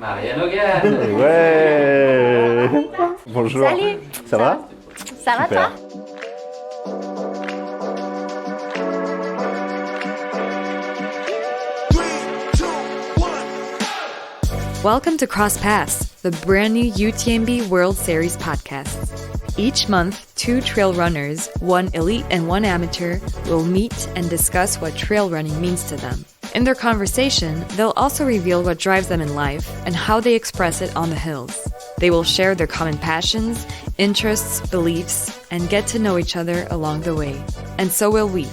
Marianna Hogan. Ouais. Bonjour. Salut. Ça va? Ça va Super. toi? Welcome to Cross Paths, the brand new UTMB World Series podcast. Each month, two trail runners, one elite and one amateur, will meet and discuss what trail running means to them. In their conversation, they'll also reveal what drives them in life and how they express it on the hills. They will share their common passions, interests, beliefs, and get to know each other along the way. And so will we.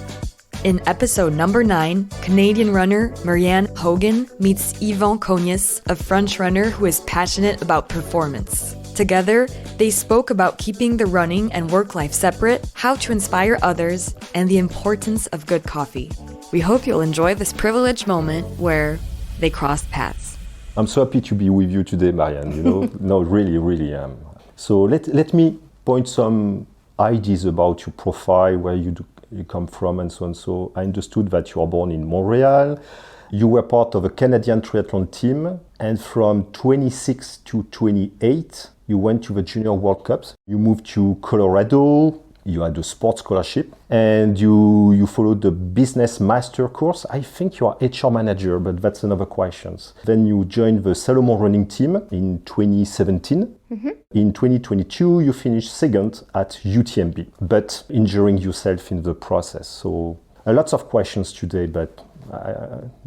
In episode number 9, Canadian runner Marianne Hogan meets Yvan Cognasse, a French runner who is passionate about performance. Together, they spoke about keeping the running and work life separate, how to inspire others, and the importance of good coffee. We hope you'll enjoy this privileged moment where they crossed paths. I'm so happy to be with you today, Marianne. You know, no, really am. So let me point some ideas about your profile, where you come from, and so on. So I understood that you were born in Montreal. You were part of a Canadian triathlon team, and from 26 to 28, you went to the Junior World Cups. You moved to Colorado. You had a sports scholarship, and you followed the business master course. I think you are HR manager, but that's another question. Then you joined the Salomon running team in 2017. Mm-hmm. In 2022, you finished second at UTMB, but injuring yourself in the process. So lots of questions today, but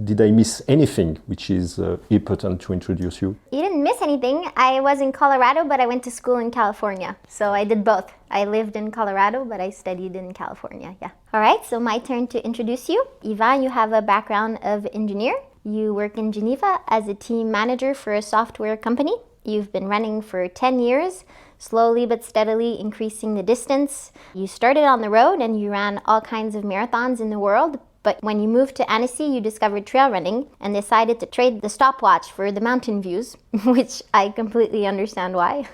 did I miss anything which is important to introduce you? You didn't miss anything. I was in Colorado, but I went to school in California. So I did both. I lived in Colorado, but I studied in California, yeah. All right, so my turn to introduce you. Yvan, you have a background of engineer. You work in Geneva as a team manager for a software company. You've been running for 10 years, slowly but steadily increasing the distance. You started on the road and you ran all kinds of marathons in the world. But when you moved to Annecy, you discovered trail running and decided to trade the stopwatch for the mountain views, which I completely understand why.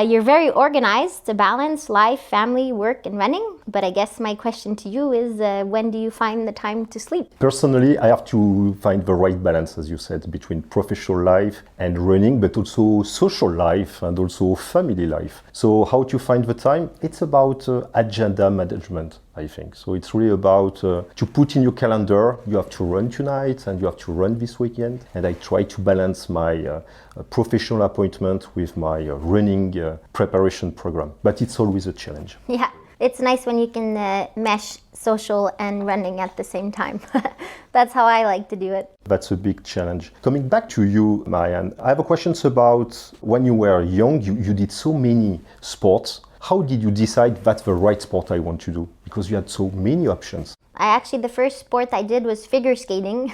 You're very organized to balance life, family, work, and running. But I guess my question to you is, when do you find the time to sleep? Personally, I have to find the right balance, as you said, between professional life and running, but also social life and also family life. So how to find the time? It's about agenda management, I think. So it's really about to put in your calendar, you have to run tonight and you have to run this weekend. And I try to balance my professional appointment with my running preparation program. But it's always a challenge. Yeah, it's nice when you can mesh social and running at the same time. That's how I like to do it. That's a big challenge. Coming back to you, Marianne, I have a question about when you were young, you did so many sports. How did you decide that's the right sport I want to do? Because you had so many options. The first sport I did was figure skating,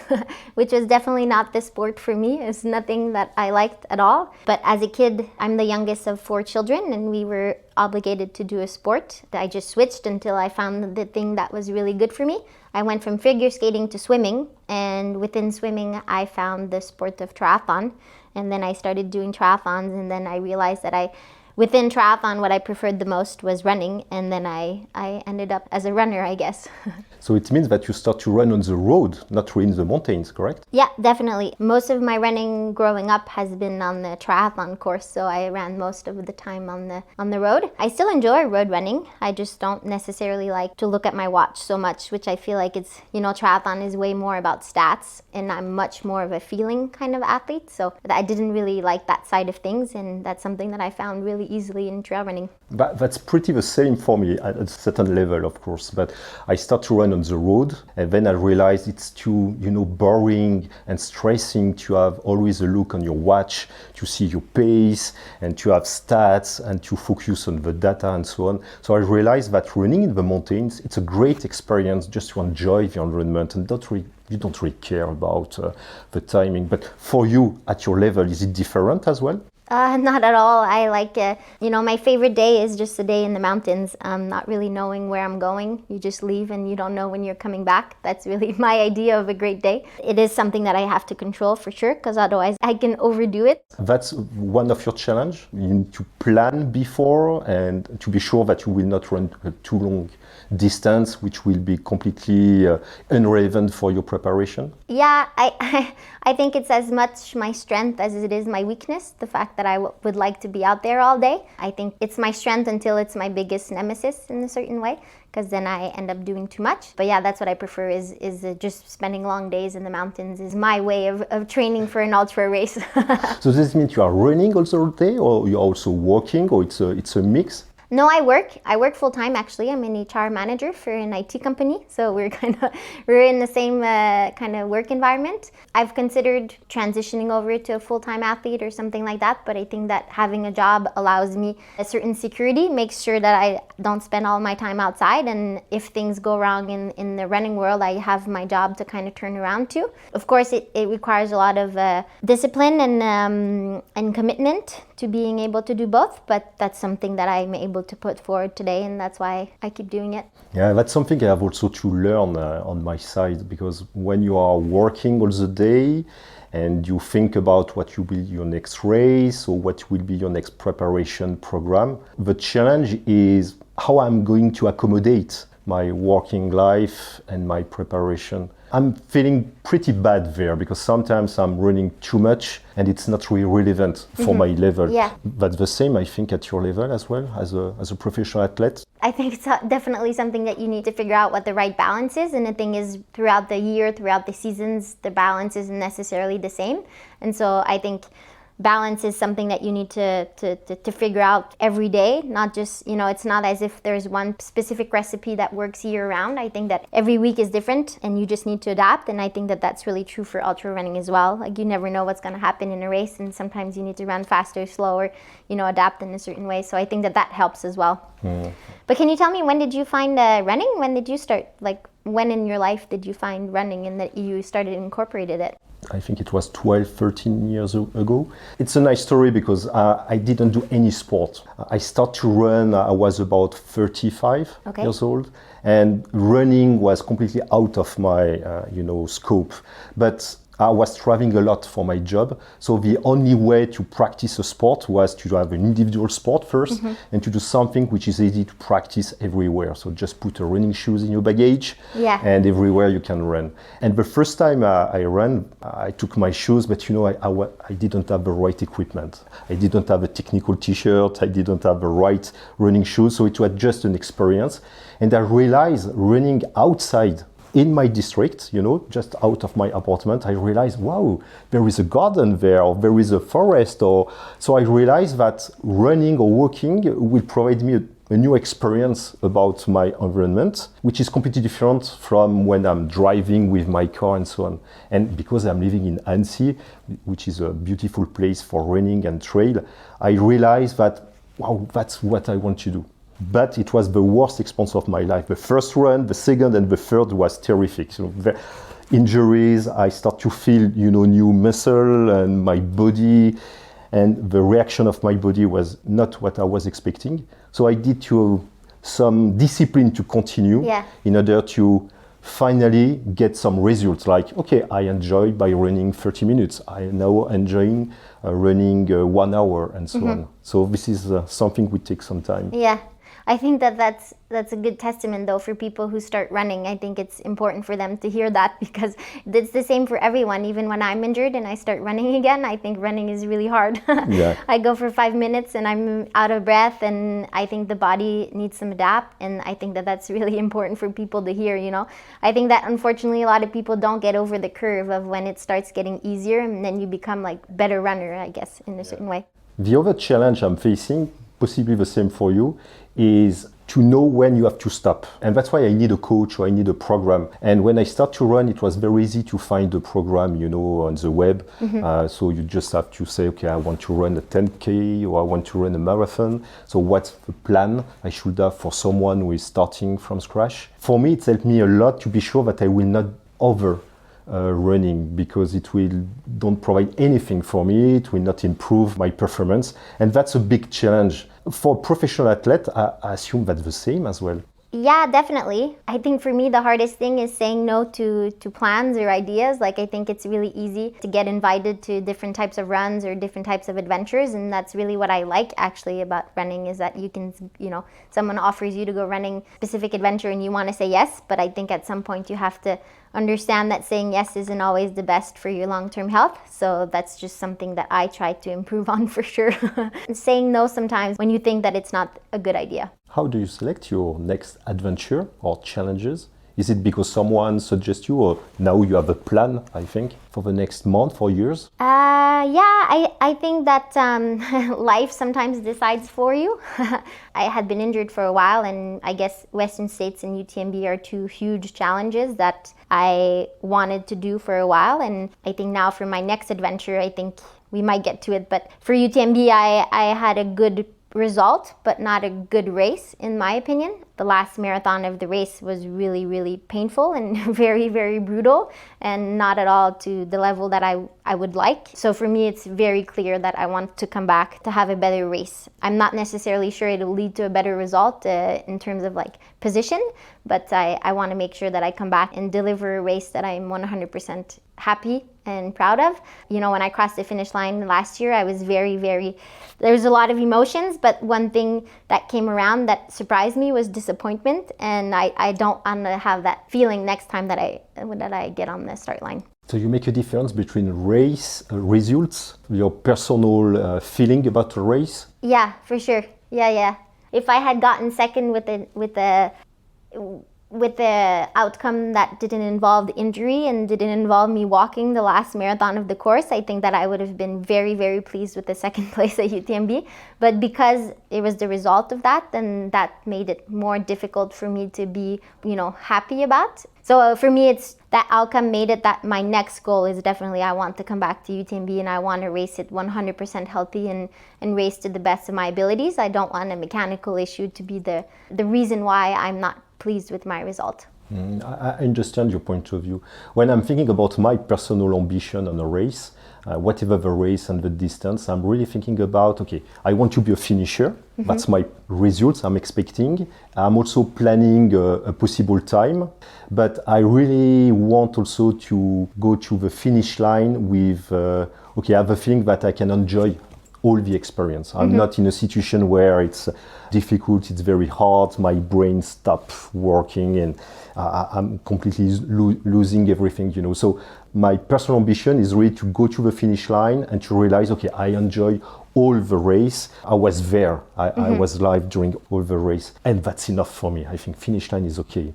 which was definitely not the sport for me. It's nothing that I liked at all. But as a kid, I'm the youngest of 4 children, and we were obligated to do a sport. I just switched until I found the thing that was really good for me. I went from figure skating to swimming, and within swimming, I found the sport of triathlon. And then I started doing triathlons, and then I realized that within triathlon, what I preferred the most was running, and then I ended up as a runner, I guess. So it means that you start to run on the road, not really in the mountains, correct? Yeah, definitely. Most of my running growing up has been on the triathlon course, so I ran most of the time on the road. I still enjoy road running. I just don't necessarily like to look at my watch so much, which I feel like triathlon is way more about stats, and I'm much more of a feeling kind of athlete, so I didn't really like that side of things, and that's something that I found really easily in trail running. That's pretty the same for me at a certain level, of course. But I start to run on the road, and then I realized it's too, boring and stressing to have always a look on your watch, to see your pace, and to have stats, and to focus on the data and so on. So I realized that running in the mountains, it's a great experience just to enjoy the environment and you don't really care about the timing. But for you, at your level, is it different as well? Not at all. I like, my favorite day is just a day in the mountains, not really knowing where I'm going. You just leave and you don't know when you're coming back. That's really my idea of a great day. It is something that I have to control for sure, because otherwise I can overdo it. That's one of your challenge. You need to plan before and to be sure that you will not run a too long distance, which will be completely irrelevant for your preparation. Yeah, I think it's as much my strength as it is my weakness, the fact that I would like to be out there all day. I think it's my strength until it's my biggest nemesis in a certain way, because then I end up doing too much. But yeah, that's what I prefer is just spending long days in the mountains is my way of training for an ultra race. So does this mean you are running also all day, or you're also walking, or it's a mix? No, I work full time actually. I'm an HR manager for an IT company, so we're in the same kind of work environment. I've considered transitioning over to a full-time athlete or something like that, but I think that having a job allows me a certain security, makes sure that I don't spend all my time outside, and if things go wrong in the running world, I have my job to kind of turn around to. Of course, it requires a lot of discipline and commitment to being able to do both, but that's something that I'm able to put forward today, and that's why I keep doing it. Yeah, that's something I have also to learn on my side, because when you are working all the day and you think about what will be your next race or what will be your next preparation program, the challenge is how I'm going to accommodate my working life and my preparation. I'm feeling pretty bad there because sometimes I'm running too much and it's not really relevant for my level. Yeah. That's the same, I think, at your level as well, as a professional athlete. I think it's definitely something that you need to figure out what the right balance is. And the thing is, throughout the year, throughout the seasons, the balance isn't necessarily the same. And so I think balance is something that you need to figure out every day, not just, it's not as if there's one specific recipe that works year round. I think that every week is different and you just need to adapt, and I think that that's really true for ultra running as well. Like, you never know what's going to happen in a race, and sometimes you need to run faster, slower, adapt in a certain way. So I think that helps as well. But can you tell me, when did you find running? When did you start, when in your life did you find running and that you started incorporated it? I think it was 12, 13 years ago. It's a nice story because I didn't do any sport. I started to run, I was about 35 years old, and running was completely out of my, scope. But I was traveling a lot for my job, so the only way to practice a sport was to have an individual sport first and to do something which is easy to practice everywhere. So just put running shoes in your baggage and everywhere you can run. And the first time I ran, I took my shoes, but I didn't have the right equipment. I didn't have a technical t-shirt, I didn't have the right running shoes, so it was just an experience. And I realized running outside in my district, just out of my apartment, I realized, wow, there is a garden there, or there is a forest, so I realized that running or walking will provide me a new experience about my environment, which is completely different from when I'm driving with my car and so on. And because I'm living in Annecy, which is a beautiful place for running and trail, I realized that, wow, that's what I want to do. But it was the worst experience of my life. The first run, the second, and the third was terrific. So the injuries, I start to feel, new muscle and my body, and the reaction of my body was not what I was expecting. So I did some discipline to continue in order to finally get some results. Like, okay, I enjoyed by running 30 minutes. I am now enjoying running 1 hour and so on. So this is something which takes some time. Yeah. I think that's a good testament, though, for people who start running. I think it's important for them to hear that, because it's the same for everyone. Even when I'm injured and I start running again, I think running is really hard. I go for 5 minutes and I'm out of breath, and I think the body needs some adapt, and I think that's really important for people to hear, I think that unfortunately a lot of people don't get over the curve of when it starts getting easier, and then you become better runner, I guess, in a certain way. The other challenge I'm facing, possibly the same for you, is to know when you have to stop. And that's why I need a coach or I need a program. And when I start to run, it was very easy to find a program, on the web. So you just have to say, okay, I want to run a 10K or I want to run a marathon. So what's the plan I should have for someone who is starting from scratch? For me, it's helped me a lot to be sure that I will not over running because it will don't provide anything for me. It will not improve my performance, and that's a big challenge for professional athlete. I assume that's the same as well. Yeah, definitely. I think for me, the hardest thing is saying no to plans or ideas. Like, I think it's really easy to get invited to different types of runs or different types of adventures. And that's really what I like actually about running, is that you can, someone offers you to go running a specific adventure and you want to say yes. But I think at some point you have to understand that saying yes isn't always the best for your long-term health. So that's just something that I try to improve on for sure. Saying no sometimes when you think that it's not a good idea. How do you select your next adventure or challenges? Is it because someone suggests you, or now you have a plan, I think, for the next month or years? I think that life sometimes decides for you. I had been injured for a while, and I guess Western States and UTMB are two huge challenges that I wanted to do for a while. And I think now for my next adventure, I think we might get to it. But for UTMB, I had a good result, but not a good race, in my opinion. The last marathon of the race was really, really painful and very, very brutal, and not at all to the level that I would like. So for me, it's very clear that I want to come back to have a better race. I'm not necessarily sure it'll lead to a better result in terms of like position, but I want to make sure that I come back and deliver a race that I'm 100% happy and proud of. When I crossed the finish line last year, I was there was a lot of emotions, but one thing that came around that surprised me was disappointment, and I don't want to have that feeling next time that I get on the start line. So you make a difference between race results, your personal feeling about a race? Yeah, for sure. Yeah. If I had gotten second with the outcome that didn't involve the injury and didn't involve me walking the last marathon of the course, I think that I would have been very, very pleased with the second place at UTMB. But because it was the result of that, then that made it more difficult for me to be, happy about. So for me, it's that outcome made it that my next goal is definitely I want to come back to UTMB and I want to race it 100% healthy and race to the best of my abilities. I don't want a mechanical issue to be the reason why I'm not pleased with my result. I understand your point of view. When I'm thinking about my personal ambition on a race, whatever the race and the distance, I'm really thinking about, okay, I want to be a finisher. Mm-hmm. That's my results I'm expecting. I'm also planning a possible time, but I really want also to go to the finish line with, I have a feeling that I can enjoy all the experience. I'm not in a situation where it's difficult, it's very hard, my brain stops working and I'm completely losing everything, So my personal ambition is really to go to the finish line and to realize, okay, I enjoy all the race. I was there, I was live during all the race, and that's enough for me. I think finish line is okay.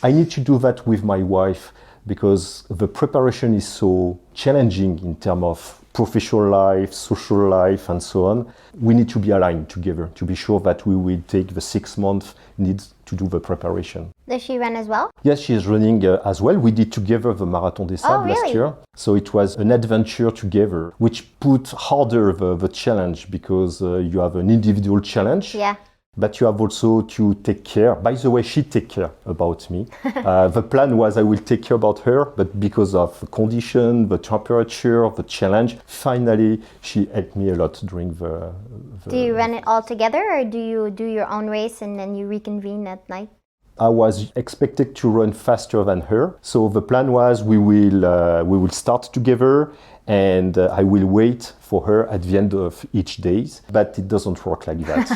I need to do that with my wife because the preparation is so challenging in terms of professional life, social life, and so on. We need to be aligned together to be sure that we will take the 6 months needs to do the preparation. Does she run as well? Yes, she is running as well. We did together the Marathon des Sables last year. So it was an adventure together, which put harder the challenge because you have an individual challenge. Yeah. But you have also to take care. By the way, she take care about me. The plan was I will take care about her, but because of the condition, the temperature, the challenge, finally she helped me a lot during the Do you run it all together, or do you do your own race and then you reconvene at night? I was expected to run faster than her, so the plan was we will start together, and I will wait for her at the end of each day. But it doesn't work like that.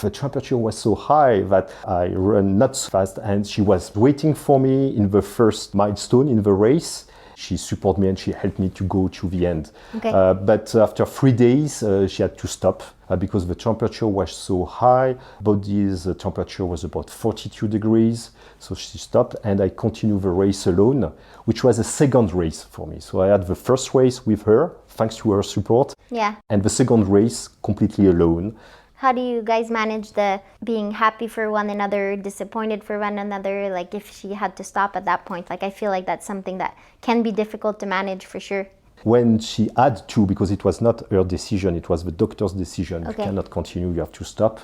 The temperature was so high that I ran not so fast, and she was waiting for me in the first milestone in the race. She supported me and she helped me to go to the end. Okay. But after 3 days, she had to stop because the temperature was so high. Body's temperature was about 42 degrees. So she stopped and I continued the race alone, which was a second race for me. So I had the first race with her, thanks to her support. Yeah. And the second race completely alone. How do you guys manage the being happy for one another, disappointed for one another? Like if she had to stop at that point, like I feel like that's something that can be difficult to manage for sure. When she had to, because it was not her decision, it was the doctor's decision, Okay. you cannot continue, you have to stop.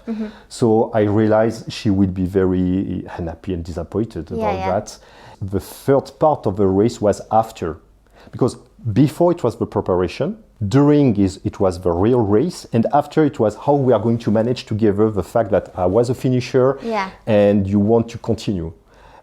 So I realized she would be very unhappy and disappointed about that. The third part of the race was after, because before it was the preparation, during it was the real race, and after it was how we are going to manage together the fact that I was a finisher and you want to continue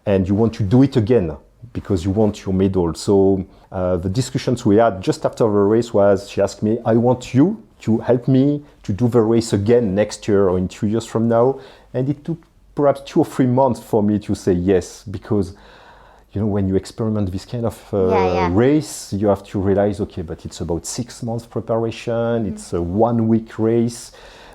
and you want to do it again because you want your medal. So the discussions we had just after the race was, she asked me, I want you to help me to do the race again next year or in 2 years from now. And it took perhaps 2 or 3 months for me to say yes, because when you experiment this kind of race, you have to realize, okay, but it's about 6 months preparation, it's a 1 week race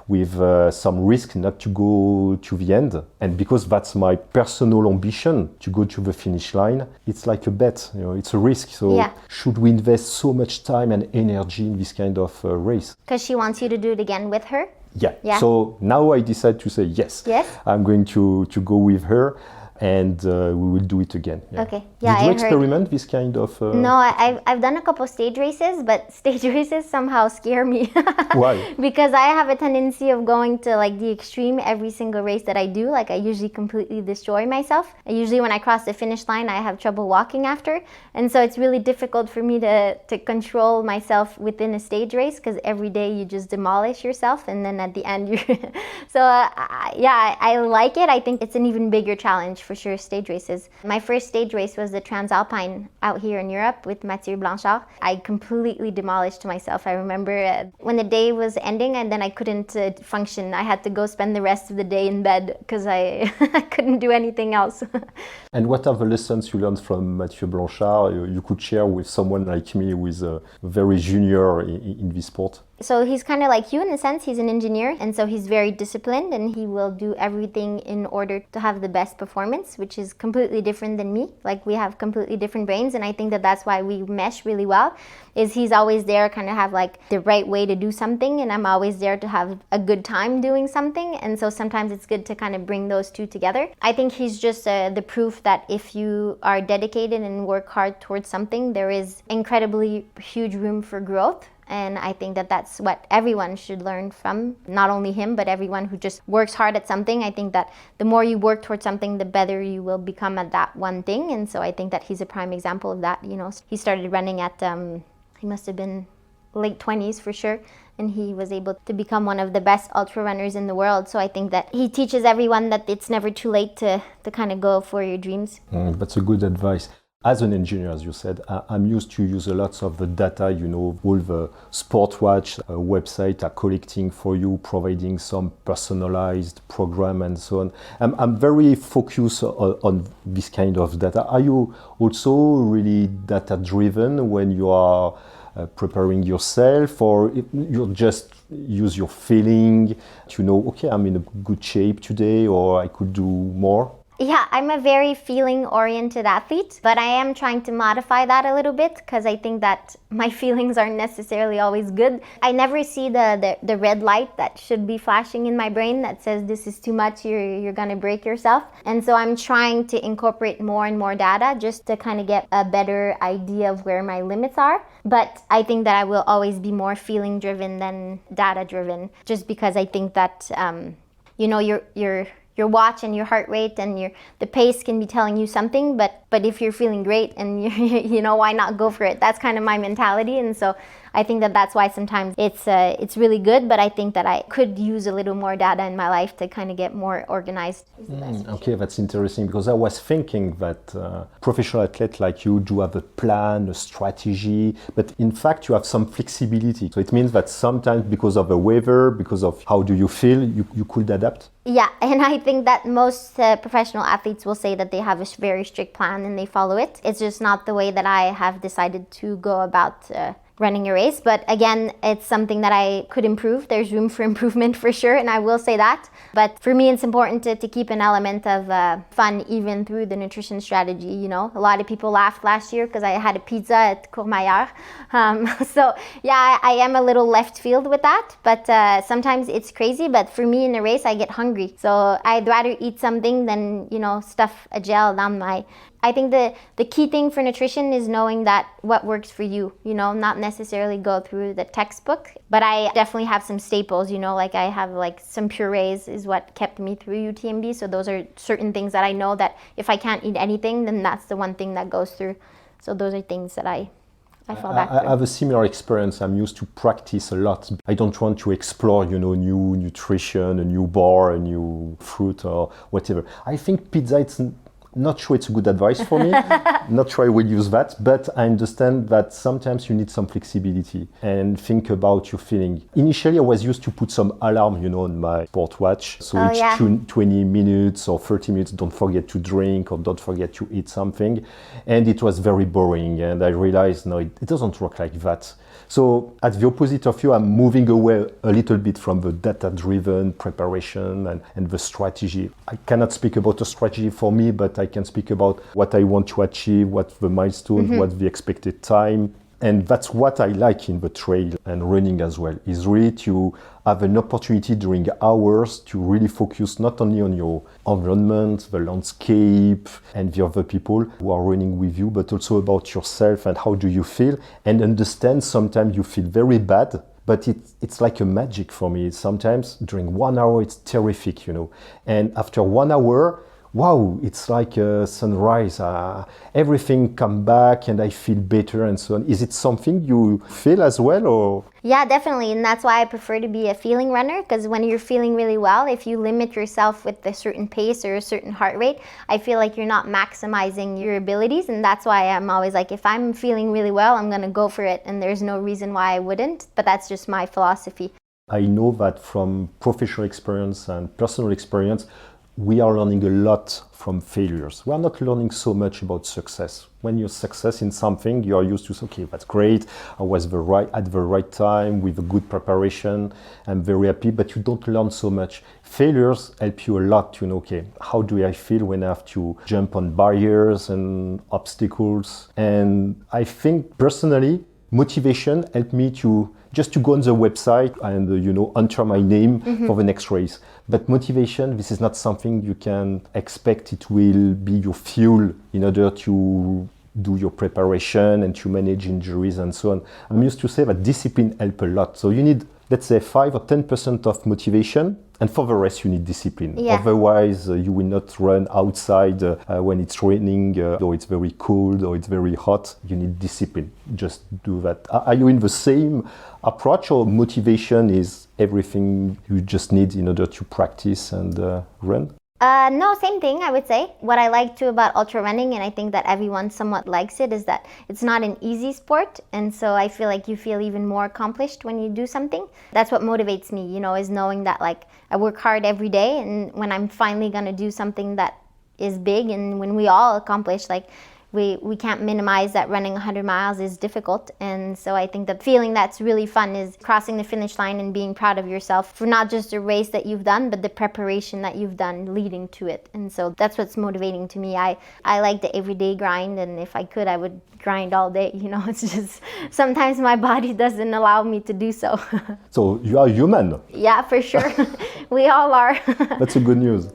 with some risk not to go to the end. And because that's my personal ambition to go to the finish line, it's like a bet, it's a risk. So should we invest so much time and energy in this kind of race? Because she wants you to do it again with her? Yeah. So now I decide to say yes. I'm going to go with her. And we will do it again. Okay. Did you experiment this kind of? No, I've done a couple stage races, but stage races somehow scare me. Why? Because I have a tendency of going to like the extreme every single race that I do. Like I usually completely destroy myself. Usually when I cross the finish line, I have trouble walking after. And so it's really difficult for me to control myself within a stage race, because every day you just demolish yourself. And then at the end, you're... So I like it. I think it's an even bigger challenge for sure, stage races. My first stage race was the Transalpine out here in Europe with Mathieu Blanchard. I completely demolished myself. I remember when the day was ending and then I couldn't function. I had to go spend the rest of the day in bed because I couldn't do anything else. And what are the lessons you learned from Mathieu Blanchard you could share with someone like me who is very junior in this sport? So he's kind of like you in a sense. He's an engineer, and so he's very disciplined, and he will do everything in order to have the best performance, which is completely different than me. Like we have completely different brains, and I think that that's why we mesh really well, is he's always there kind of have like the right way to do something, and I'm always there to have a good time doing something. And so sometimes it's good to kind of bring those two together. I think he's just the proof that if you are dedicated and work hard towards something, there is incredibly huge room for growth. And I think that that's what everyone should learn from, not only him, but everyone who just works hard at something. I think that the more you work towards something, the better you will become at that one thing. And so I think that he's a prime example of that. He started running at, he must have been late 20s for sure. And he was able to become one of the best ultra runners in the world. So I think that he teaches everyone that it's never too late to kind of go for your dreams. That's a good advice. As an engineer, as you said, I'm used to use a lot of the data, all the SportWatch website are collecting for you, providing some personalized program and so on. I'm very focused on this kind of data. Are you also really data driven when you are preparing yourself, or you just use your feeling to know, okay, I'm in a good shape today, or I could do more? Yeah, I'm a very feeling-oriented athlete, but I am trying to modify that a little bit because I think that my feelings aren't necessarily always good. I never see the red light that should be flashing in my brain that says this is too much, you're gonna break yourself. And so I'm trying to incorporate more and more data just to kind of get a better idea of where my limits are. But I think that I will always be more feeling-driven than data-driven, just because I think that your watch and your heart rate and the pace can be telling you something, but if you're feeling great and why not go for it? That's kind of my mentality, and so I think that that's why sometimes it's really good, but I think that I could use a little more data in my life to kind of get more organized. Okay, that's interesting, because I was thinking that professional athletes like you do have a plan, a strategy, but in fact you have some flexibility. So it means that sometimes because of the weather, because of how do you feel, you could adapt? Yeah, and I think that most professional athletes will say that they have a very strict plan and they follow it. It's just not the way that I have decided to go about running a race. But again, it's something that I could improve. There's room for improvement for sure, and I will say that. But for me, it's important to keep an element of fun even through the nutrition strategy. A lot of people laughed last year because I had a pizza at Courmayeur. So yeah, I am a little left field with that, but sometimes it's crazy. But for me in a race, I get hungry. So I'd rather eat something than, stuff a gel down my I think the key thing for nutrition is knowing that what works for you, not necessarily go through the textbook. But I definitely have some staples, like I have like some purees is what kept me through UTMB. So those are certain things that I know that if I can't eat anything, then that's the one thing that goes through. So those are things that I fall back I through. have a similar experience. I'm used to practice a lot. I don't want to explore, new nutrition, a new bar, a new fruit or whatever. I think pizza, it's not sure it's a good advice for me. Not sure I will use that, but I understand that sometimes you need some flexibility and think about your feeling. Initially, I was used to put some alarm, on my sport watch. So each 20 minutes or 30 minutes, don't forget to drink or don't forget to eat something. And it was very boring. And I realized, no, it doesn't work like that. So at the opposite of you, I'm moving away a little bit from the data-driven preparation and the strategy. I cannot speak about a strategy for me, but I can speak about what I want to achieve, what the milestone, what the expected time. And that's what I like in the trail and running as well, is really to have an opportunity during hours to really focus not only on your environment, the landscape, and the other people who are running with you, but also about yourself and how do you feel, and understand sometimes you feel very bad, but it's like a magic for me. Sometimes during 1 hour, it's terrific, and after 1 hour, wow, it's like a sunrise. Everything come back and I feel better and so on. Is it something you feel as well, or? Yeah, definitely. And that's why I prefer to be a feeling runner, because when you're feeling really well, if you limit yourself with a certain pace or a certain heart rate, I feel like you're not maximizing your abilities. And that's why I'm always like, if I'm feeling really well, I'm going to go for it. And there's no reason why I wouldn't. But that's just my philosophy. I know that from professional experience and personal experience, we are learning a lot from failures. We are not learning so much about success. When you're success in something, you are used to, okay, that's great. I was at the right time with a good preparation. I'm very happy, but you don't learn so much. Failures help you a lot to know, okay, how do I feel when I have to jump on barriers and obstacles? And I think personally, motivation helped me to just to go on the website and enter my name for the next race. But motivation, this is not something you can expect it will be your fuel in order to do your preparation and to manage injuries and so on. I'm used to say that discipline helps a lot. So you need, let's say, 5 or 10% of motivation, and for the rest you need discipline. Yeah. Otherwise you will not run outside when it's raining or it's very cold or it's very hot. You need discipline. Just do that. Are you in the same approach, or motivation is everything you just need in order to practice and run? No, same thing, I would say. What I like too about ultra running, and I think that everyone somewhat likes it, is that it's not an easy sport. And so I feel like you feel even more accomplished when you do something. That's what motivates me, is knowing that like I work hard every day, and when I'm finally going to do something that is big, and when we all accomplish, like we can't minimize that running 100 miles is difficult. And so I think the feeling that's really fun is crossing the finish line and being proud of yourself for not just a race that you've done, but the preparation that you've done leading to it. And so that's what's motivating to me. I like the everyday grind, and if I could, I would grind all day. It's just sometimes my body doesn't allow me to do so. So you are human. Yeah, for sure. We all are. That's a good news.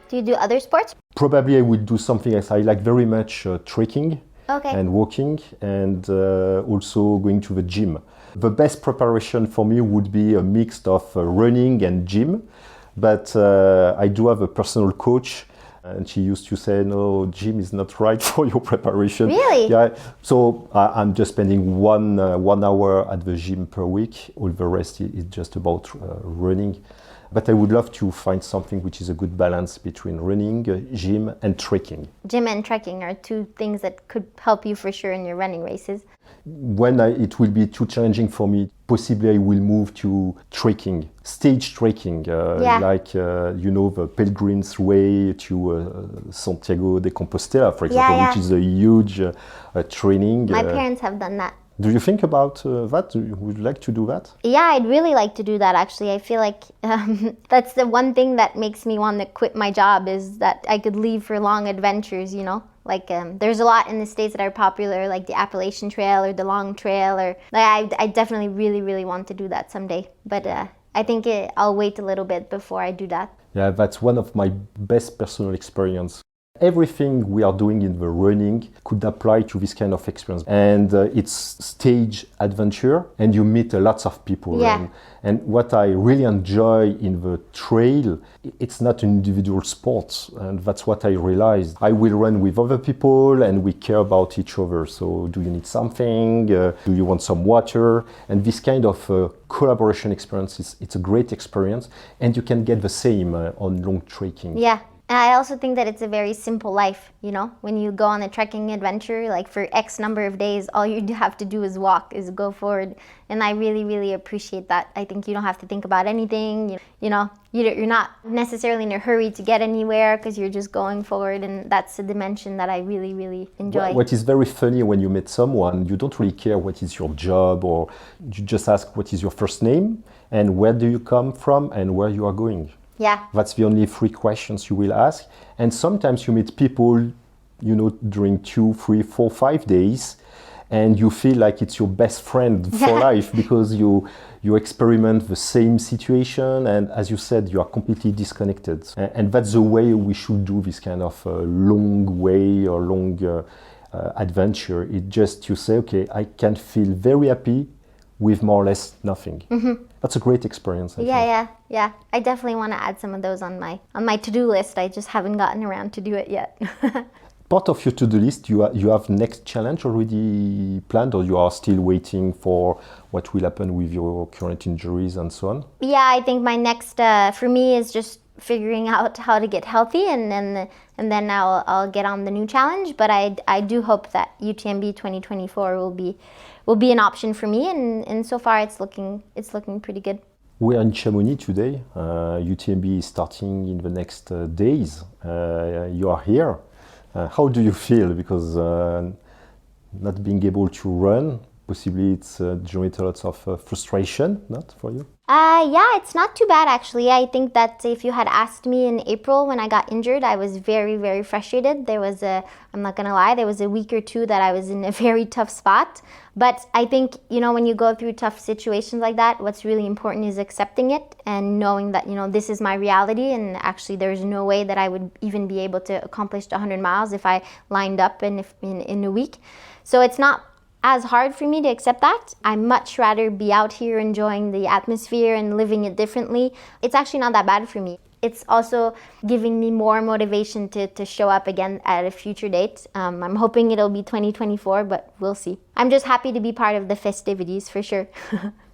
Do you do other sports? Probably I would do something else. I like very much trekking and walking, and also going to the gym. The best preparation for me would be a mix of running and gym, but I do have a personal coach, and she used to say, no, gym is not right for your preparation. Really? Yeah. So I'm just spending 1 hour at the gym per week. All the rest is just about running. But I would love to find something which is a good balance between running, gym, and trekking. Gym and trekking are two things that could help you for sure in your running races. When it will be too challenging for me, possibly I will move to trekking, stage trekking, like the Pilgrim's Way to Santiago de Compostela, for example, which is a huge training. My parents have done that. Do you think about that? Would you like to do that? Yeah, I'd really like to do that, actually. I feel like that's the one thing that makes me want to quit my job, is that I could leave for long adventures, Like there's a lot in the States that are popular, like the Appalachian Trail or the Long Trail, or like I definitely really, really want to do that someday. But I think I'll wait a little bit before I do that. Yeah, that's one of my best personal experience. Everything we are doing in the running could apply to this kind of experience. And it's stage adventure, and you meet lots of people. Yeah. And what I really enjoy in the trail, it's not an individual sport. And that's what I realized. I will run with other people and we care about each other. So do you need something? Do you want some water? And this kind of collaboration experience, it's a great experience. And you can get the same on long trekking. Yeah. And I also think that it's a very simple life, you know, when you go on a trekking adventure, like for X number of days, all you have to do is walk, is go forward. And I really, really appreciate that. I think you don't have to think about anything, you know, you're not necessarily in a hurry to get anywhere because you're just going forward. And that's a dimension that I really, really enjoy. What is very funny when you meet someone, you don't really care what is your job, or you just ask what is your first name and where do you come from and where you are going. Yeah. That's the only 3 questions you will ask. And sometimes you meet people, you know, during 2, 3, 4, 5 days, and you feel like it's your best friend for life because you experiment the same situation, and as you said, you are completely disconnected. And that's the way we should do this kind of long way or long adventure. It just, you say, okay, I can feel very happy with more or less nothing. Mm-hmm. That's a great experience. I think. Yeah. I definitely want to add some of those on my to-do list. I just haven't gotten around to do it yet. Part of your to-do list, you have next challenge already planned, or you are still waiting for what will happen with your current injuries and so on? Yeah, I think my next for me is just figuring out how to get healthy, and then I'll get on the new challenge. But I do hope that UTMB 2024 will be an option for me, and so far it's looking pretty good. We are in Chamonix today. UTMB is starting in the next days. You are here. How do you feel? Because not being able to run, possibly it's generated lots of frustration, not for you? Yeah, it's not too bad actually. I think that if you had asked me in April when I got injured, I was very, very frustrated. I'm not gonna lie, there was a week or 2 that I was in a very tough spot. But I think, you know, when you go through tough situations like that, what's really important is accepting it and knowing that, you know, this is my reality, and actually there's no way that I would even be able to accomplish 100 miles if I lined up in a week. So it's not as hard for me to accept that. I much rather be out here enjoying the atmosphere and living it differently. It's actually not that bad for me. It's also giving me more motivation to show up again at a future date. I'm hoping it'll be 2024, but we'll see. I'm just happy to be part of the festivities for sure.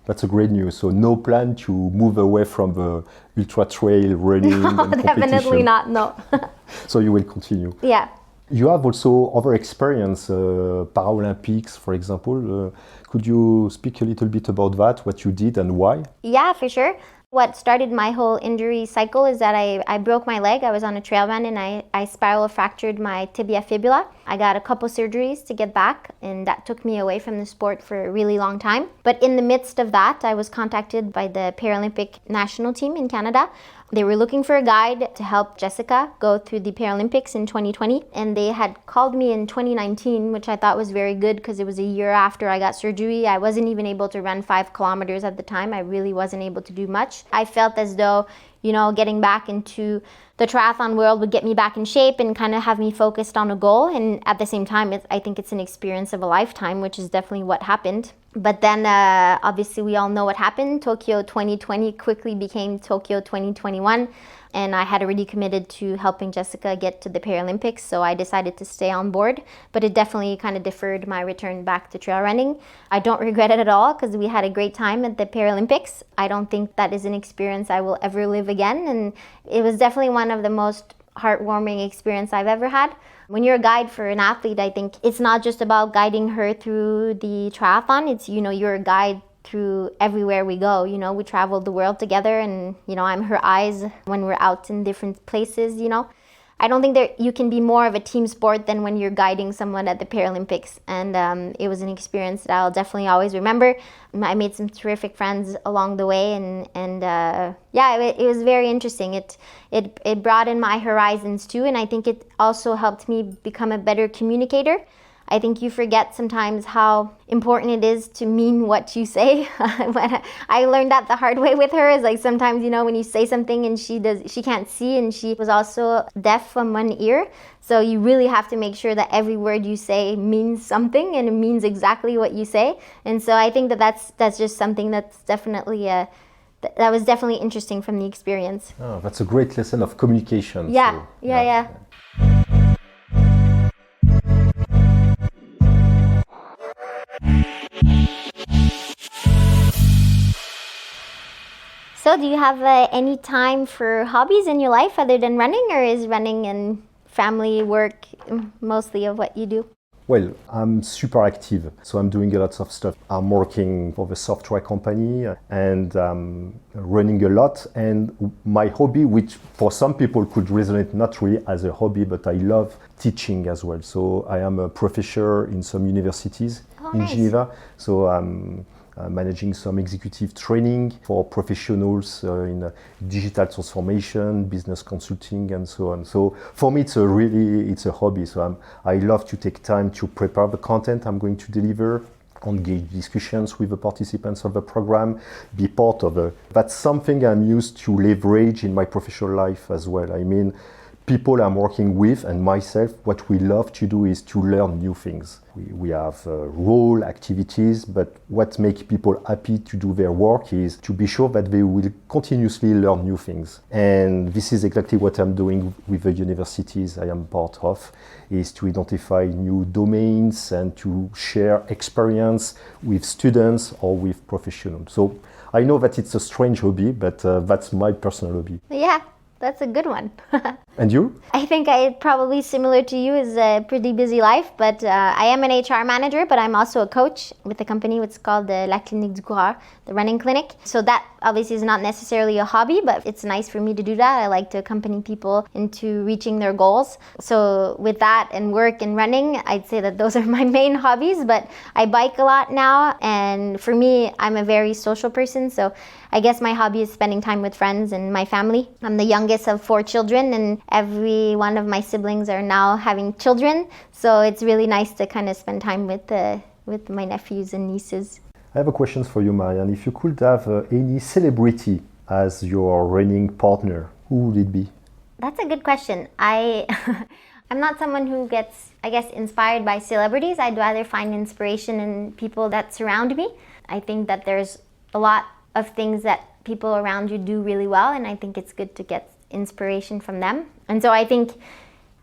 That's a great news. So no plan to move away from the ultra trail running No, and competition? definitely not, no. So you will continue? Yeah. You have also other experience, Paralympics, for example. Could you speak a little bit about that, what you did and why? Yeah, for sure. What started my whole injury cycle is that I broke my leg. I was on a trail run and I spiral fractured my tibia fibula. I got a couple surgeries to get back, and that took me away from the sport for a really long time. But in the midst of that, I was contacted by the Paralympic national team in Canada. They were looking for a guide to help Jessica go through the Paralympics in 2020. And they had called me in 2019, which I thought was very good because it was a year after I got surgery. I wasn't even able to run 5 kilometers at the time. I really wasn't able to do much. I felt as though, you know, getting back into the triathlon world would get me back in shape and kind of have me focused on a goal. And at the same time, I think it's an experience of a lifetime, which is definitely what happened. But then obviously we all know what happened. Tokyo 2020 quickly became Tokyo 2021. And I had already committed to helping Jessica get to the Paralympics, so I decided to stay on board. But it definitely kind of deferred my return back to trail running. I don't regret it at all because we had a great time at the Paralympics. I don't think that is an experience I will ever live again. And it was definitely one of the most heartwarming experience I've ever had. When you're a guide for an athlete, I think it's not just about guiding her through the triathlon. It's, you know, you're a guide through everywhere we go. You know, we traveled the world together, and, you know, I'm her eyes when we're out in different places, you know. I don't think you can be more of a team sport than when you're guiding someone at the Paralympics. And it was an experience that I'll definitely always remember. I made some terrific friends along the way, and it was very interesting. It broadened my horizons too, and I think it also helped me become a better communicator. I think you forget sometimes how important it is to mean what you say. I learned that the hard way with her. Is like sometimes, when you say something and she can't see, and she was also deaf from one ear. So you really have to make sure that every word you say means something, and it means exactly what you say. And so I think that's just something that's definitely that was definitely interesting from the experience. Oh, that's a great lesson of communication. Yeah. So do you have any time for hobbies in your life other than running, or is running and family work mostly of what you do? Well, I'm super active, so I'm doing a lot of stuff. I'm working for the software company and running a lot. And my hobby, which for some people could resonate not really as a hobby, but I love teaching as well. So I am a professor in some universities in nice. Geneva. So I'm managing some executive training for professionals in digital transformation, business consulting, and so on. So for me, it's a hobby. So I love to take time to prepare the content I'm going to deliver, engage discussions with the participants of the program, be part of that's something I'm used to leverage in my professional life as well. I mean, people I'm working with and myself, what we love to do is to learn new things. We have role activities, but what makes people happy to do their work is to be sure that they will continuously learn new things. And this is exactly what I'm doing with the universities I am part of, is to identify new domains and to share experience with students or with professionals. So I know that it's a strange hobby, but that's my personal hobby. Yeah. That's a good one. And you? I think I probably similar to you, is a pretty busy life, but I am an HR manager, but I'm also a coach with a company which is called La Clinique du Coureur, the running clinic. So that obviously is not necessarily a hobby, but it's nice for me to do that. I like to accompany people into reaching their goals. So with that and work and running, I'd say that those are my main hobbies, but I bike a lot now. And for me, I'm a very social person. So I guess my hobby is spending time with friends and my family. I'm the youngest of 4 children, and every one of my siblings are now having children. So it's really nice to kind of spend time with my nephews and nieces. I have a question for you, Marianne. If you could have any celebrity as your running partner, who would it be? That's a good question. I'm not someone who gets, I guess, inspired by celebrities. I'd rather find inspiration in people that surround me. I think that there's a lot of things that people around you do really well, and I think it's good to get inspiration from them. And so I think,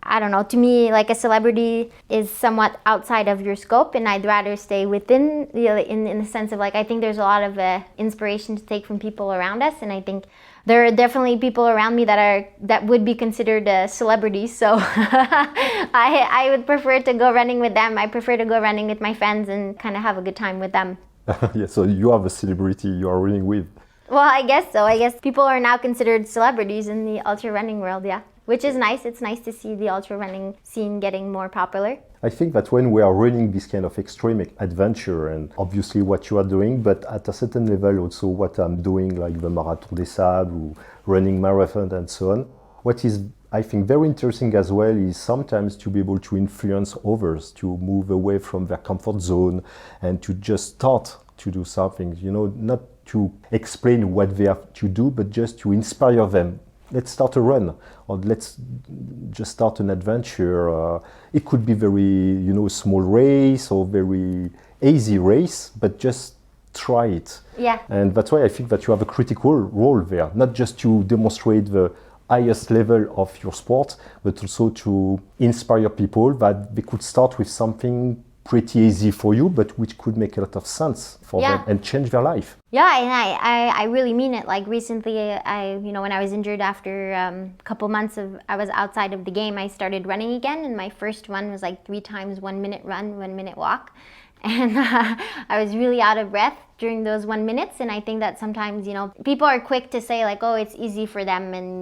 I don't know, to me, like a celebrity is somewhat outside of your scope, and I'd rather stay within, in the sense of like, I think there's a lot of inspiration to take from people around us, and I think there are definitely people around me that would be considered celebrities. So I would prefer to go running with them. I prefer to go running with my friends and kind of have a good time with them. Yeah, so you are the celebrity you are running with. Well, I guess so. I guess people are now considered celebrities in the ultra running world, yeah. Which is nice. It's nice to see the ultra running scene getting more popular. I think that when we are running this kind of extreme adventure, and obviously what you are doing, but at a certain level also what I'm doing, like the Marathon des Sables, or running marathon and so on, what is, I think, very interesting as well is sometimes to be able to influence others, to move away from their comfort zone and to just start to do something, not to explain what they have to do, but just to inspire them. Let's start a run, or let's just start an adventure. It could be very, small race or very easy race, but just try it. Yeah. And that's why I think that you have a critical role there, not just to demonstrate the highest level of your sport, but also to inspire people that they could start with something pretty easy for you, but which could make a lot of sense for them and change their life. Yeah, and I really mean it. Like recently, when I was injured after a couple months I was outside of the game, I started running again, and my first one was like 3 times 1 minute run, 1 minute walk. And I was really out of breath during those 1 minutes. And I think that sometimes, people are quick to say like, oh, it's easy for them, and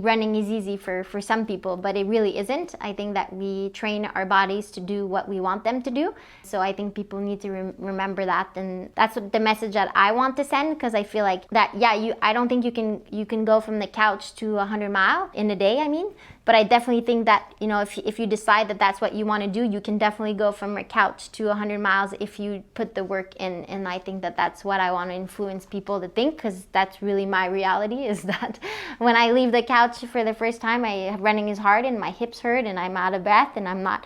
running is easy for some people, but it really isn't. I think that we train our bodies to do what we want them to do. So I think people need to remember that, and that's what the message that I want to send, because I feel like that, I don't think you can go from the couch to 100 miles in a day, but I definitely think that, if you decide that that's what you want to do, you can definitely go from a couch to 100 miles if you put the work in. And I think that that's what I want to influence people to think, because that's really my reality, is that when I leave the couch for the first time, running is hard and my hips hurt and I'm out of breath, and I'm not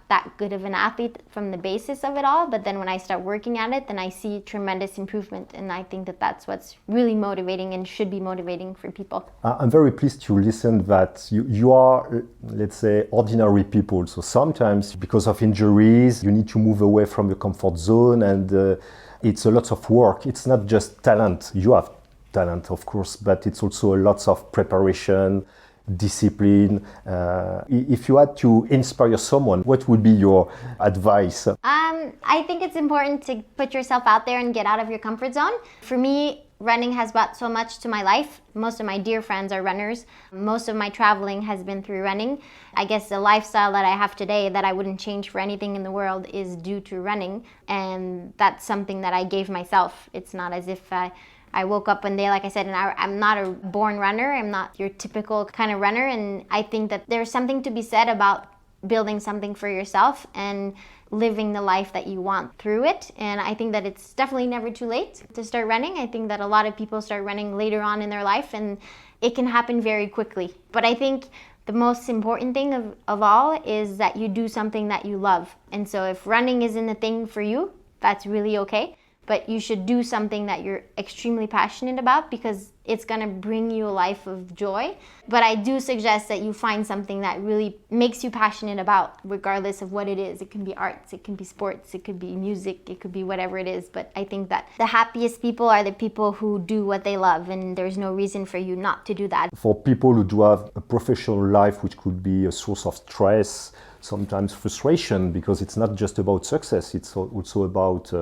that good of an athlete from the basis of it all. But then when I start working at it, then I see tremendous improvement. And I think that that's what's really motivating and should be motivating for people. I'm very pleased to listen that you are, let's say, ordinary people. So sometimes because of injuries, you need to move away from your comfort zone, and it's a lot of work. It's not just talent. You have talent, of course, but it's also a lot of preparation, discipline. If you had to inspire someone, what would be your advice? I think it's important to put yourself out there and get out of your comfort zone. For me, running has brought so much to my life. Most of my dear friends are runners. Most of my traveling has been through running. I guess the lifestyle that I have today that I wouldn't change for anything in the world is due to running. And that's something that I gave myself. It's not as if I woke up one day, like I said, and I'm not a born runner. I'm not your typical kind of runner. And I think that there's something to be said about building something for yourself and living the life that you want through it. And I think that it's definitely never too late to start running. I think that a lot of people start running later on in their life, and it can happen very quickly. But I think the most important thing of all is that you do something that you love. And so if running isn't a thing for you, that's really okay. But you should do something that you're extremely passionate about, because it's going to bring you a life of joy. But I do suggest that you find something that really makes you passionate about, regardless of what it is. It can be arts, it can be sports, it could be music, it could be whatever it is. But I think that the happiest people are the people who do what they love, and there's no reason for you not to do that. For people who do have a professional life, which could be a source of stress, sometimes frustration, because it's not just about success, it's also about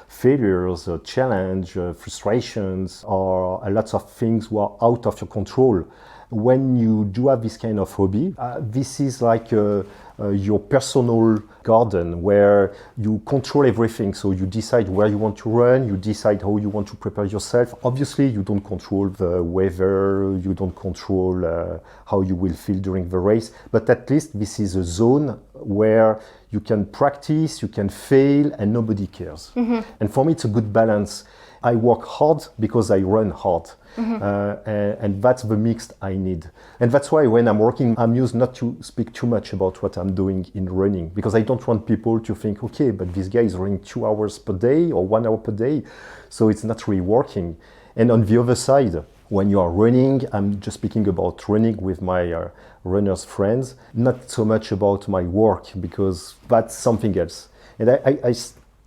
failures, challenge, frustrations, or a lot of things who are out of your control. When you do have this kind of hobby, this is like your personal garden where you control everything. So you decide where you want to run, you decide how you want to prepare yourself. Obviously, you don't control the weather, you don't control how you will feel during the race, but at least this is a zone where you can practice, you can fail, and nobody cares. Mm-hmm. And for me, it's a good balance. I work hard because I run hard. Mm-hmm. And that's the mix I need. And that's why when I'm working, I'm used not to speak too much about what I'm doing in running, because I don't want people to think, okay, but this guy is running 2 hours per day or 1 hour per day, so it's not really working. And on the other side, when you are running, I'm just speaking about running with my runners friends, not so much about my work, because that's something else. And I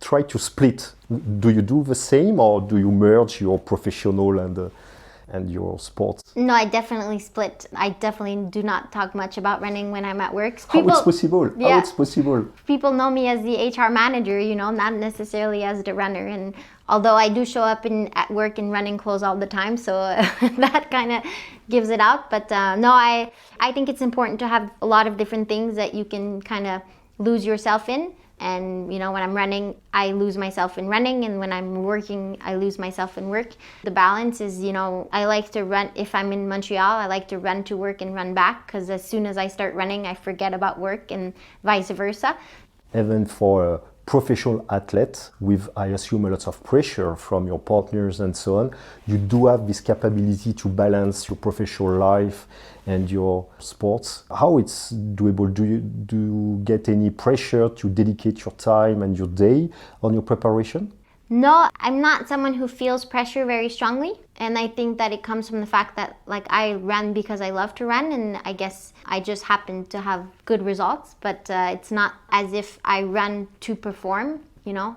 try to split. Do you do the same, or do you merge your professional and your sports? No, I definitely split. I definitely do not talk much about running when I'm at work. How it's possible? Yeah. How it's possible? People know me as the HR manager, not necessarily as the runner. And although I do show up at work in running clothes all the time, so that kind of gives it out. But no, I think it's important to have a lot of different things that you can kind of lose yourself in. And, when I'm running, I lose myself in running. And when I'm working, I lose myself in work. The balance is, I like to run. If I'm in Montreal, I like to run to work and run back, because as soon as I start running, I forget about work, and vice versa. Even for a professional athlete with, I assume, a lot of pressure from your partners and so on, you do have this capability to balance your professional life and your sports. How it's doable? Do you get any pressure to dedicate your time and your day on your preparation? No, I'm not someone who feels pressure very strongly. And I think that it comes from the fact that I run because I love to run, and I guess I just happen to have good results. But it's not as if I run to perform.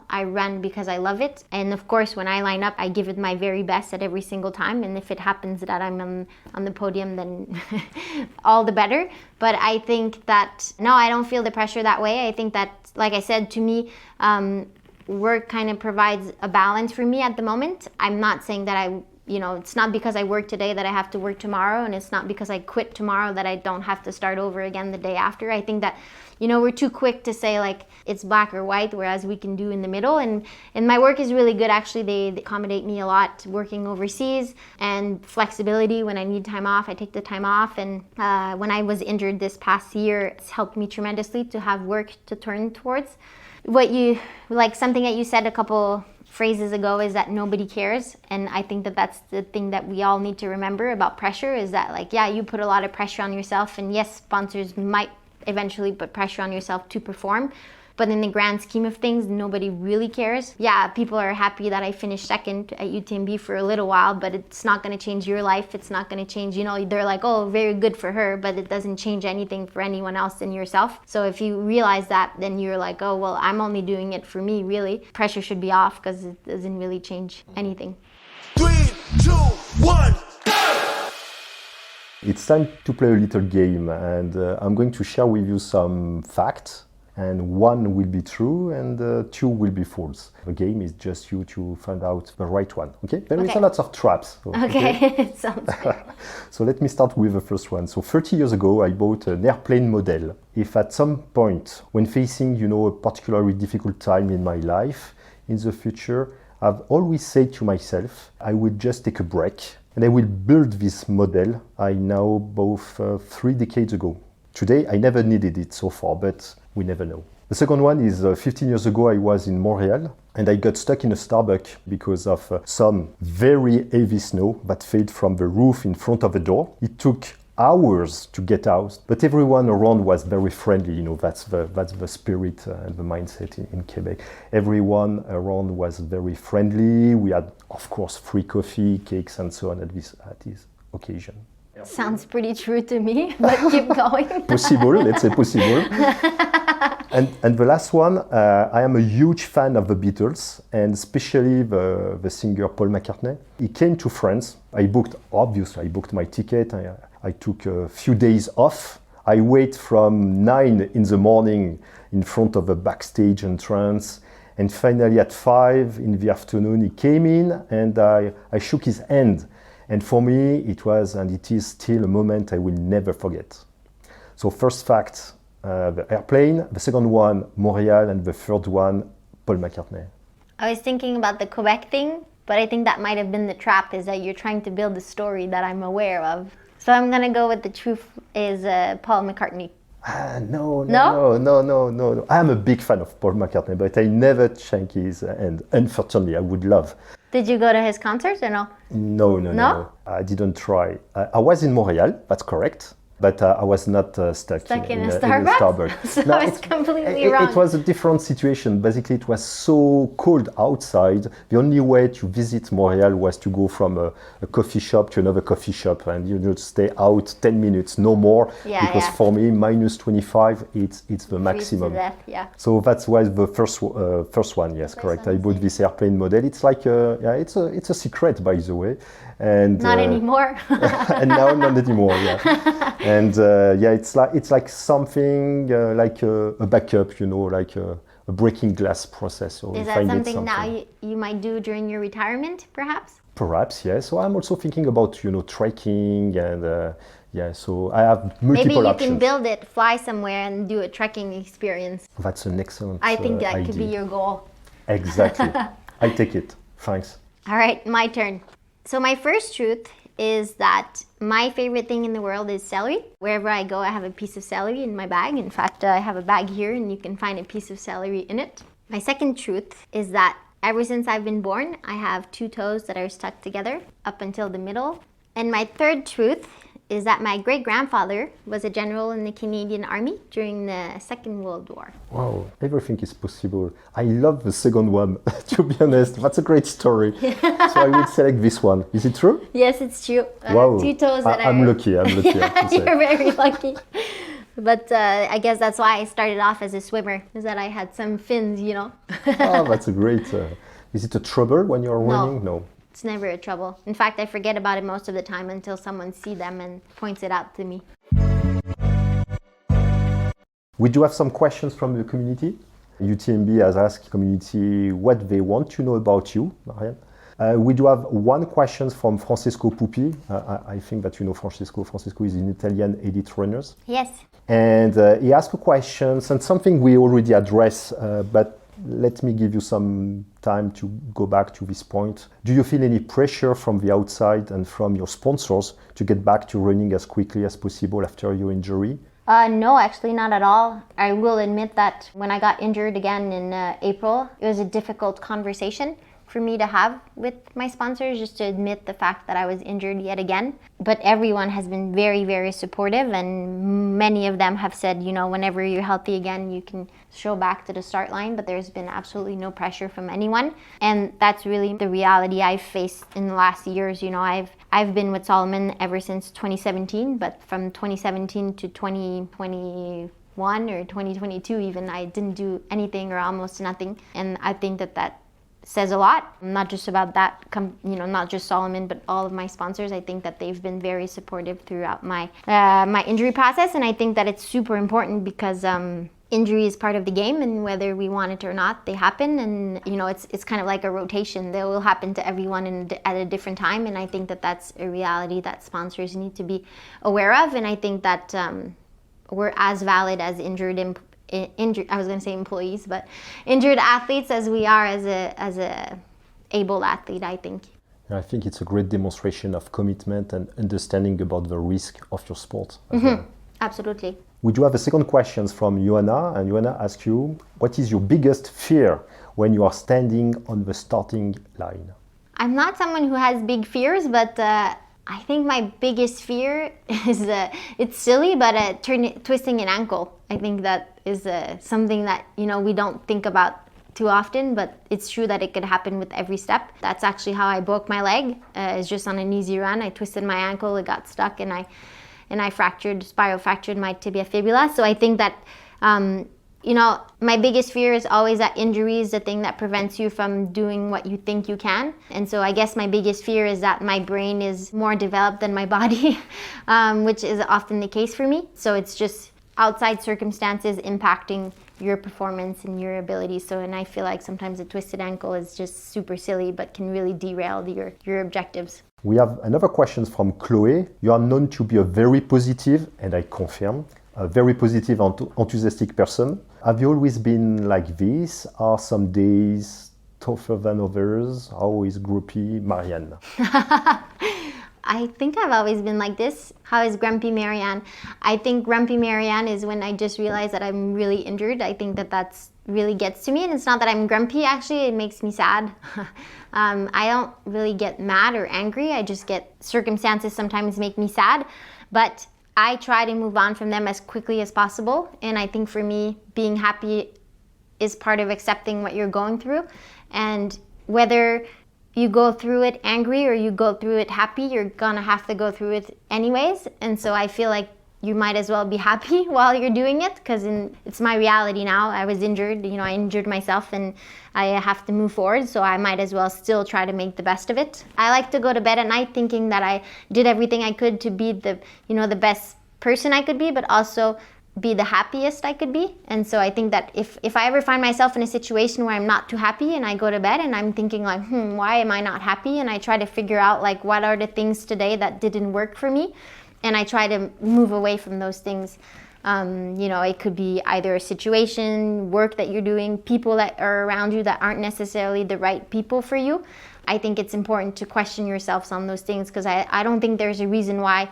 I run because I love it. And of course, when I line up, I give it my very best at every single time. And if it happens that I'm on the podium, then all the better. But I think that, no, I don't feel the pressure that way. I think that, like I said, to me, work kind of provides a balance for me at the moment. I'm not saying that it's not because I work today that I have to work tomorrow, and it's not because I quit tomorrow that I don't have to start over again the day after. I think that, we're too quick to say like it's black or white, whereas we can do in the middle. And my work is really good, actually. They accommodate me a lot working overseas, and flexibility. When I need time off, I take the time off. And when I was injured this past year, it's helped me tremendously to have work to turn towards. Something that you said a couple phrases ago is that nobody cares, and I think that that's the thing that we all need to remember about pressure, is that you put a lot of pressure on yourself, and yes, sponsors might eventually put pressure on yourself to perform, but in the grand scheme of things, nobody really cares. Yeah, people are happy that I finished second at UTMB for a little while, but it's not going to change your life. It's not going to change, they're like, oh, very good for her, but it doesn't change anything for anyone else than yourself. So if you realize that, then you're like, oh, well, I'm only doing it for me, really. Pressure should be off because it doesn't really change anything. 3, 2, 1, go! It's time to play a little game, and I'm going to share with you some facts. And 1 will be true and 2 will be false. The game is just you to find out the right one. Okay? There is a lot of traps. So, okay. Sounds good. So let me start with the first one. So 30 years ago, I bought an airplane model. If at some point, when facing, a particularly difficult time in my life, in the future, I've always said to myself, I will just take a break and I will build this model I now bought 3 decades ago. Today, I never needed it so far, but we never know. The second one is 15 years ago, I was in Montreal and I got stuck in a Starbucks because of some very heavy snow that fell from the roof in front of the door. It took hours to get out, but everyone around was very friendly. That's the spirit and the mindset in Quebec. Everyone around was very friendly. We had, of course, free coffee, cakes, and so on at this occasion. Sounds pretty true to me, but keep going. Possible, let's say possible. And the last one, I am a huge fan of the Beatles, and especially the singer Paul McCartney. He came to France. I booked my ticket. I took a few days off. I wait from 9 in the morning in front of the backstage entrance. And finally at 5 in the afternoon, he came in and I shook his hand. And for me, it was, and it is still a moment I will never forget. So first fact, the airplane. The second one, Montreal. And the third one, Paul McCartney. I was thinking about the Quebec thing, but I think that might have been the trap, is that you're trying to build a story that I'm aware of. So I'm going to go with the truth is Paul McCartney. No. I am a big fan of Paul McCartney, but I never shake his hand. Unfortunately, I would love. Did you go to his concerts or no? No. I didn't try. I was in Montreal, that's correct. But I was not stuck in a Starbucks? So no, it's completely wrong. It was a different situation. Basically, it was so cold outside. The only way to visit Montreal was to go from a coffee shop to another coffee shop, and you just stay out 10 minutes, no more. Because for me, minus 25, it's the maximum. To death, yeah. So that was the first one. Yes, correct. I bought this airplane model. It's like it's a secret, by the way. And not anymore. And now not anymore. Yeah. And it's like something like a backup, like a breaking glass process. So is that something now you might do during your retirement, perhaps? Perhaps, yes. So I'm also thinking about trekking and so I have multiple options. Maybe you can build it, fly somewhere, and do a trekking experience. That's an excellent. I think that idea. could be your goal. Exactly. I take it. Thanks. All right, my turn. So my first truth is that my favorite thing in the world is celery. Wherever I go, I have a piece of celery in my bag. In fact, I have a bag here and you can find a piece of celery in it. My second truth is that ever since I've been born, I have 2 toes that are stuck together up until the middle. And my third truth is that my great-grandfather was a general in the Canadian Army during the Second World War. Wow, everything is possible. I love the second one, to be honest. That's a great story. So I would select this one. Is it true? Yes, it's true. Wow. 2 toes that I'm lucky. You're very lucky. But I guess that's why I started off as a swimmer, is that I had some fins, Oh, that's a great... Is it a trouble when you're running? No. It's never a trouble. In fact, I forget about it most of the time until someone sees them and points it out to me. We do have some questions from the community. UTMB has asked community what they want to know about you, Marianne. We do have one question from Francesco Pupi. I think that you know Francesco. Francesco is an Italian elite runner. Yes. And he asked a question, and something we already addressed, but let me give you some time to go back to this point. Do you feel any pressure from the outside and from your sponsors to get back to running as quickly as possible after your injury? No, actually not at all. I will admit that when I got injured again in April, it was a difficult conversation for me to have with my sponsors, just to admit the fact that I was injured yet again. But everyone has been very, very supportive, and many of them have said, you know, whenever you're healthy again, you can show back to the start line, but there's been absolutely no pressure from anyone. And that's really the reality I've faced in the last years. You know, I've been with Solomon ever since 2017, but from 2017 to 2021 or 2022 even, I didn't do anything or almost nothing. And I think that says a lot, not just about that, not just Solomon, but all of my sponsors. I think that they've been very supportive throughout my injury process, and I think that it's super important because injury is part of the game, and whether we want it or not, they happen. And you know, it's kind of like a rotation. They will happen to everyone at a different time, and I think that that's a reality that sponsors need to be aware of. And I think that we're as valid as injured I was going to say employees, but injured athletes as we are as a able athlete, I think. I think it's a great demonstration of commitment and understanding about the risk of your sport as well. Absolutely. We do have a second question from Joanna, and Joanna asks you, what is your biggest fear when you are standing on the starting line? I'm not someone who has big fears, but I think my biggest fear is, it's silly, but twisting an ankle. I think that is something that, you know, we don't think about too often, but it's true that it could happen with every step. That's actually how I broke my leg. It's just on an easy run. I twisted my ankle, it got stuck, and I spiral fractured my tibia fibula. So I think that, you know, my biggest fear is always that injury is the thing that prevents you from doing what you think you can. And so I guess my biggest fear is that my brain is more developed than my body, which is often the case for me. So it's just outside circumstances impacting your performance and your ability. And I feel like sometimes a twisted ankle is just super silly, but can really derail your objectives. We have another question from Chloe. You are known to be a very positive, and I confirm, a very positive and enthusiastic person. Have you always been like this? Are some days tougher than others? How is grumpy Marianne? I think I've always been like this. How is grumpy Marianne? I think grumpy Marianne is when I just realize that I'm really injured. I think that's really gets to me, and it's not that I'm grumpy, actually, it makes me sad. I don't really get mad or angry. I just get circumstances sometimes make me sad, but I try to move on from them as quickly as possible. And I think for me, being happy is part of accepting what you're going through. And whether you go through it angry or you go through it happy, you're gonna have to go through it anyways. And so I feel like you might as well be happy while you're doing it, because it's my reality now. I was injured, you know, I injured myself and I have to move forward, so I might as well still try to make the best of it. I like to go to bed at night thinking that I did everything I could to be the best person I could be, but also be the happiest I could be. And so I think that if I ever find myself in a situation where I'm not too happy and I go to bed and I'm thinking like, why am I not happy? And I try to figure out like, what are the things today that didn't work for me? And I try to move away from those things. It could be either a situation, work that you're doing, people that are around you that aren't necessarily the right people for you. I think it's important to question yourselves on those things, because I don't think there's a reason why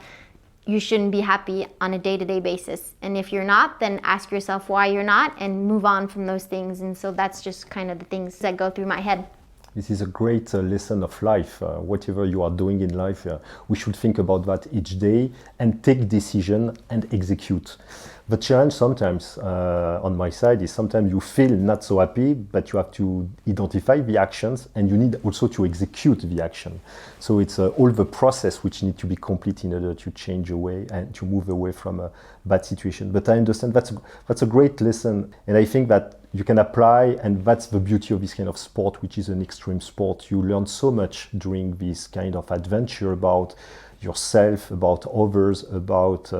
you shouldn't be happy on a day-to-day basis. And if you're not, then ask yourself why you're not and move on from those things. And so that's just kind of the things that go through my head. This is a great lesson of life. Whatever you are doing in life, we should think about that each day and take decision and execute. The challenge sometimes on my side is sometimes you feel not so happy, but you have to identify the actions and you need also to execute the action. So it's all the process which need to be complete in order to change away and to move away from a bad situation. But I understand that's a great lesson, and I think that you can apply, and that's the beauty of this kind of sport, which is an extreme sport. You learn so much during this kind of adventure about yourself, about others, about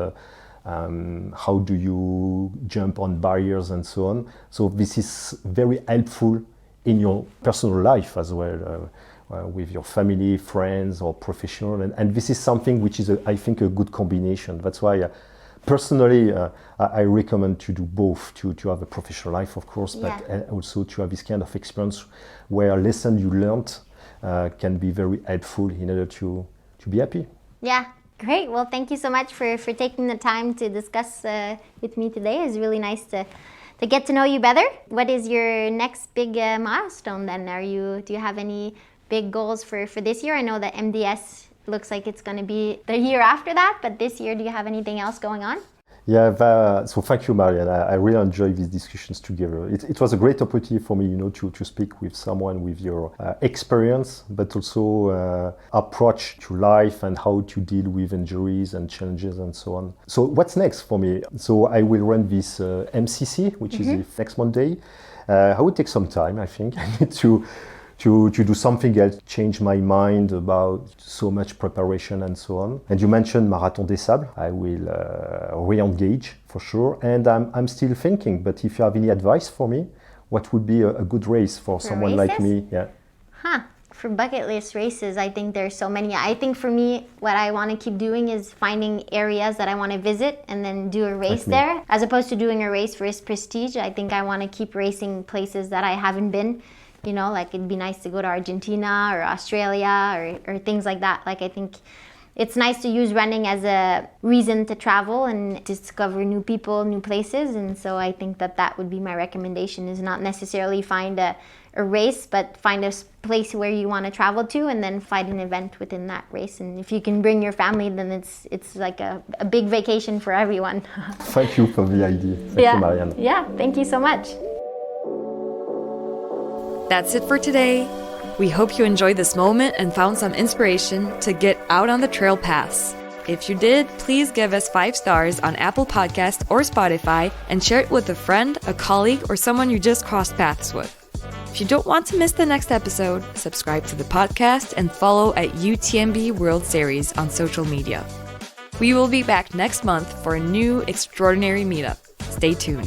how do you jump on barriers and so on. So this is very helpful in your personal life as well, with your family, friends, or professional. And this is something which is, I think, a good combination. That's why personally, I recommend to do both, to have a professional life, of course, but also to have this kind of experience where lessons you learned can be very helpful in order to be happy. Yeah, great. Well, thank you so much for taking the time to discuss with me today. It's really nice to get to know you better. What is your next big milestone then? Do you have any big goals for this year? I know that MDS looks like it's going to be the year after that, but this year, do you have anything else going on? Yeah, so thank you, Marianne. I really enjoy these discussions together. It was a great opportunity for me, to speak with someone with your experience, but also approach to life and how to deal with injuries and challenges and so on. So what's next for me? So I will run this MCC, which is next Monday. I will take some time, I think. I need to do something else, change my mind about so much preparation and so on. And you mentioned Marathon des Sables. I will re-engage for sure. And I'm still thinking, but if you have any advice for me, what would be a good race for someone like me? Yeah. For bucket list races, I think there's so many. I think for me, what I want to keep doing is finding areas that I want to visit and then do a race there. As opposed to doing a race for its prestige, I think I want to keep racing places that I haven't been. Like it'd be nice to go to Argentina or Australia or things like that. Like I think it's nice to use running as a reason to travel and discover new people, new places. And so I think that would be my recommendation, is not necessarily find a race, but find a place where you want to travel to and then find an event within that race. And if you can bring your family, then it's like a big vacation for everyone. Thank you for the idea. Thank you, Marianne. Yeah, thank you so much. That's it for today. We hope you enjoyed this moment and found some inspiration to get out on the trail paths. If you did, please give us 5 stars on Apple Podcast or Spotify and share it with a friend, a colleague, or someone you just crossed paths with. If you don't want to miss the next episode, subscribe to the podcast and follow at UTMB World Series on social media. We will be back next month for a new extraordinary meetup. Stay tuned.